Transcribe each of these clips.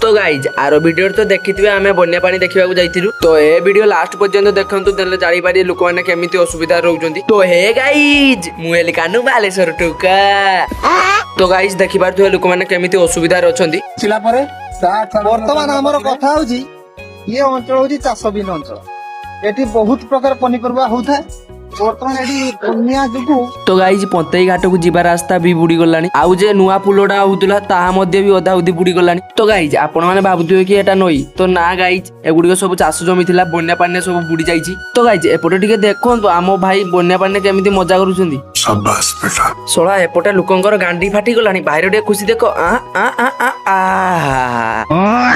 तो guys are video तो देखिथिबे आमे बन्या पानी देखिबाकू जाइथिलु। तो ए वीडियो लास्ट पर्यंत देखंतु देले जानि पारि लोक माने केमिति असुविधा रहउचंती। तो हे गाइज मुएली कानु बालेश्वर टुका। तो गाइज देखि पारथु लोक माने केमिति असुविधा रहउचंती। छिला परे वर्तमान हमर कथा होजी ये अंचल होजी चाषबीन अंचल। एठी बहुत प्रकार पनिपरबा होता वर्तमान एठी बन्या जुगु। तो गाइज पंतई घाट को जीवा रास्ता भी बुड़ी गलानी आउ जे नुआ पुलडा होतुला ताहा मध्ये भी अधा उदी बुड़ी गलानी। तो गाइज आपण माने भाबुथिबे कि एटा नई तो ना गाइज एगुडी सब चाष जमी थिला बन्या पानी सब बुड़ी जाईची। तो गाइज एपटे टिके देखंतु आमो भाई बन्या पानी केमिति मजा करूछंती। शाबाश बेटा। सोळा एपटे लोकंकर गांडी फाटी गलानी बाहर टिके खुशी देखो आ आ आ आ आ।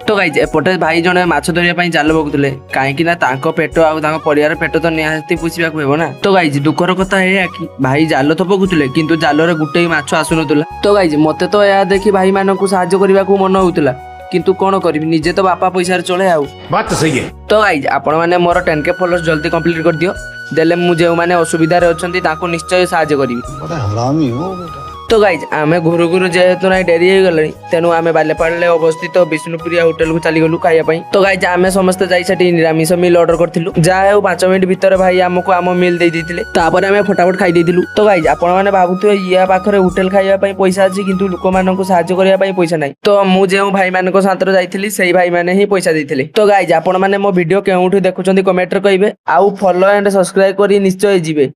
तो गाइज एपटे भाई जने माछ धरिया पई जाल बगुतले काहेकि ना तांको पेट आ तांको परिवार पेट तो निहाती पुछिबाक हेबो ना। तो गाइज दुखर कथा हे कि भाई जाल तो बगुतले किंतु जालरे गुटे माछ आसुनतुला। तो गाइज मते तो या देखि भाई मानकु सहाय्य करबाकू मन होउतला किंतु कोन करबी निजे तो बापा पैसा रे चले आउ। बात तो सही है। तो गाइज आपण माने मोर 10K फॉलोअर्स जल्दी कंप्लीट कर दियो देले मु जे माने असुविधा रे अछंती ताको निश्चय सहाय्य करबी। बड़ा हरामी हो बेटा। तो गाइज आमे घुरु घुरु जेहेतु ना डेरी हो गलानी तेनु आमे बालेपाड़े अवस्थित विष्णुप्रिया होटल को चली गलु खाइया पई। तो गाइज आमे समस्त जाई सेठी निरामिष मिल ऑर्डर करथिलु जा हेउ 5 मिनिट भीतर भाई हमको आम मिल दे दिथिले तापर आमे फटाफट खाई देथिलु। तो गाइज आपण माने भाबुथु या पाखरे होटल खाइया पई पैसा अछि किंतु लोक माननकु सहाय्य करिया पई पैसा नाही। तो मु जेउ भाई माननको साथर जाईथिली सेही भाई माने ही पैसा देथिले। तो गाइज आपण माने मो वीडियो केउठु देखुचंती कमेंट रे कहिबे आउ फॉलो एंड सब्सक्राइब करी निश्चय जिवे।